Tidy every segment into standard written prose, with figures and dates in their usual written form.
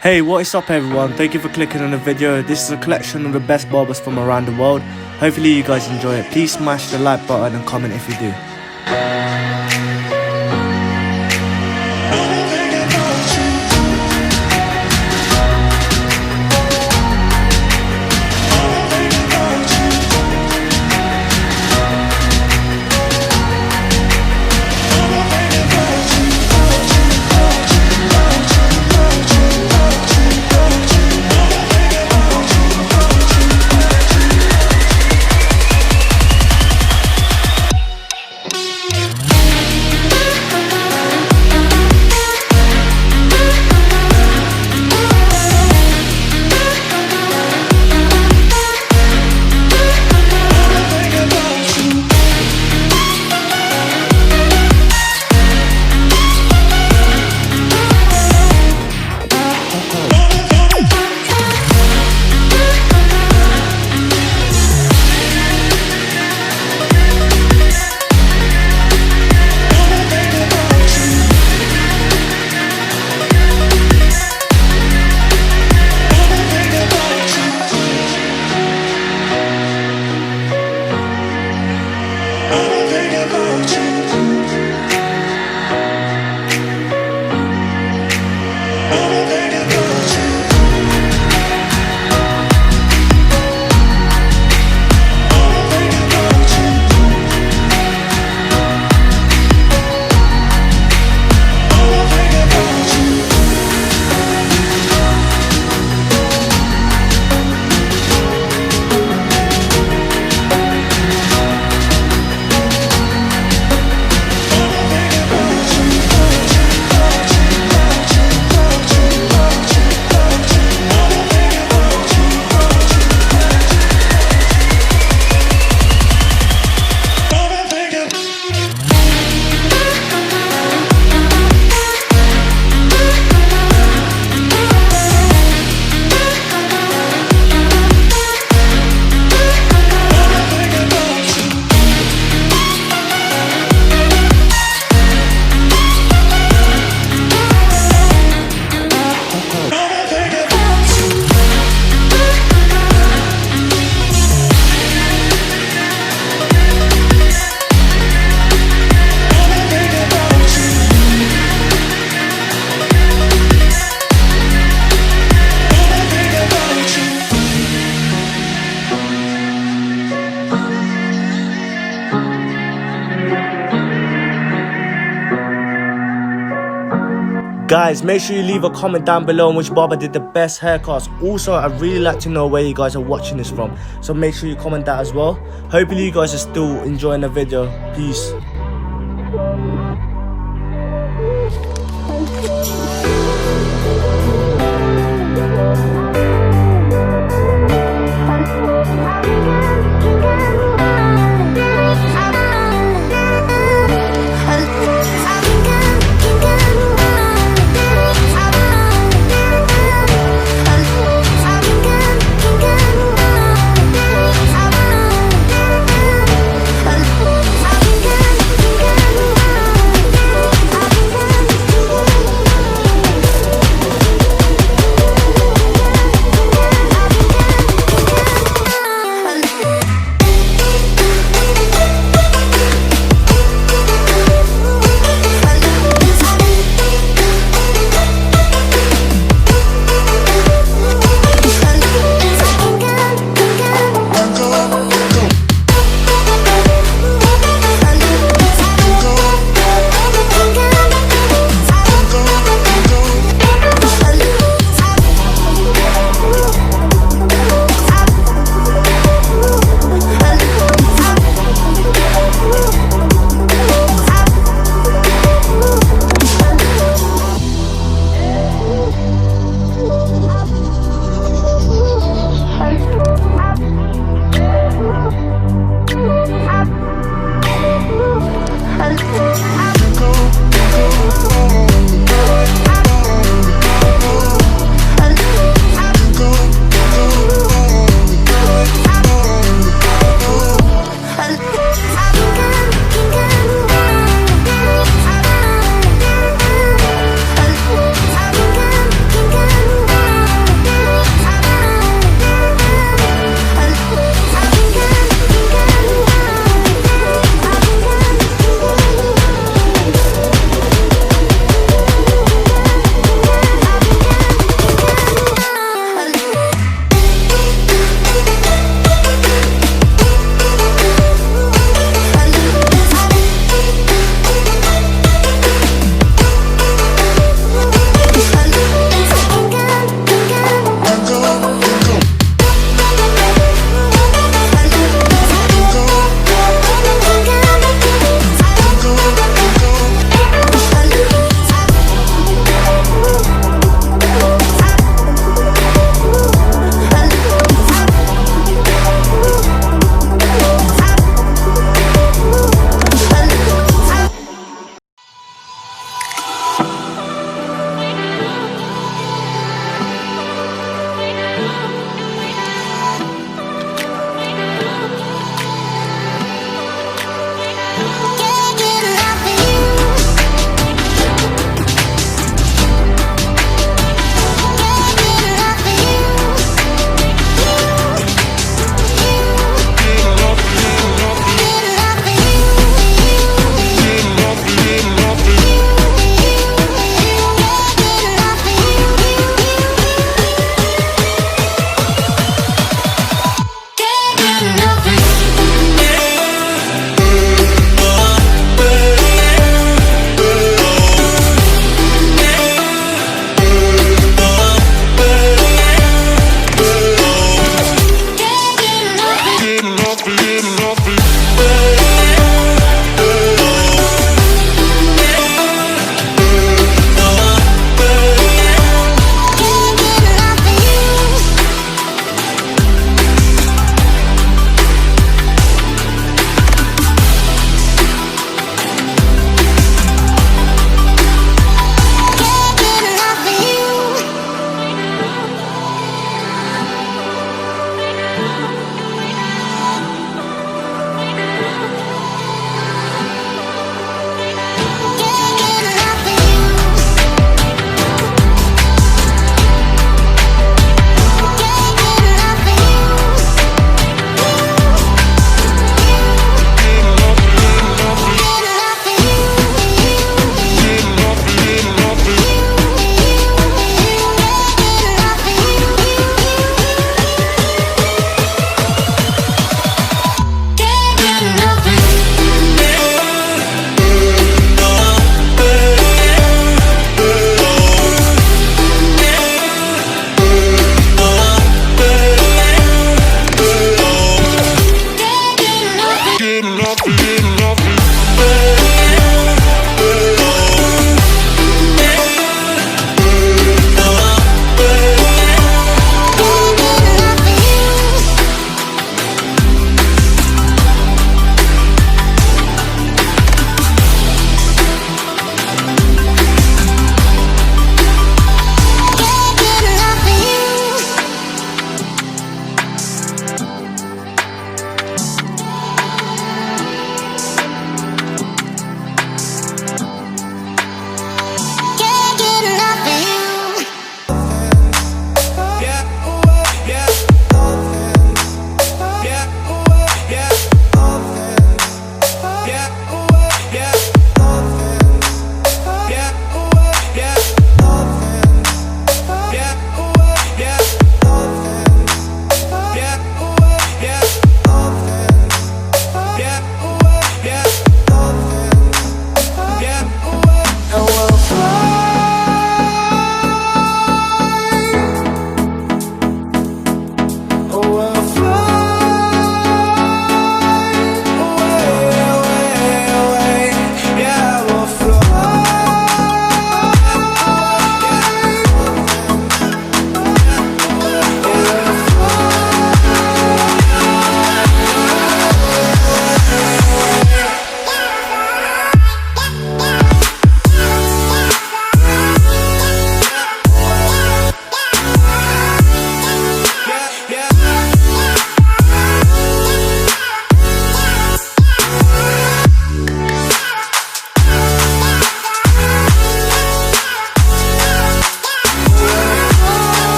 Hey, what is up everyone? Thank you for clicking on the video. This is a collection of the best barbers from around the world. Hopefully you guys enjoy it. Please smash the like button and comment if you do. Guys, make sure you leave a comment down below on which barber did the best haircuts. Also, I'd really like to know where you guys are watching this from, so make sure you comment that as well. Hopefully you guys are still enjoying the video. Peace.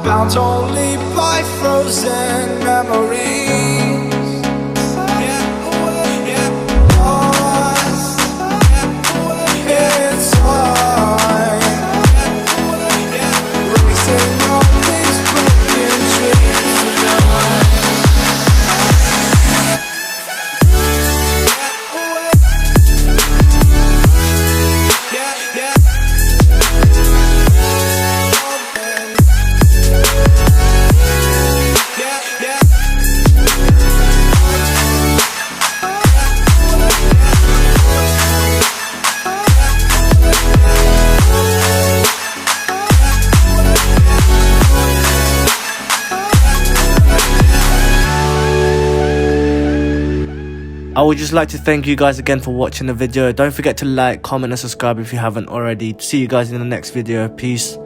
bound only by frozen memories. Lost in time, racing on these broken dreams tonight. I would just like to thank you guys again for watching the video. Don't forget to like, comment and subscribe if you haven't already. See you guys in the next video. Peace.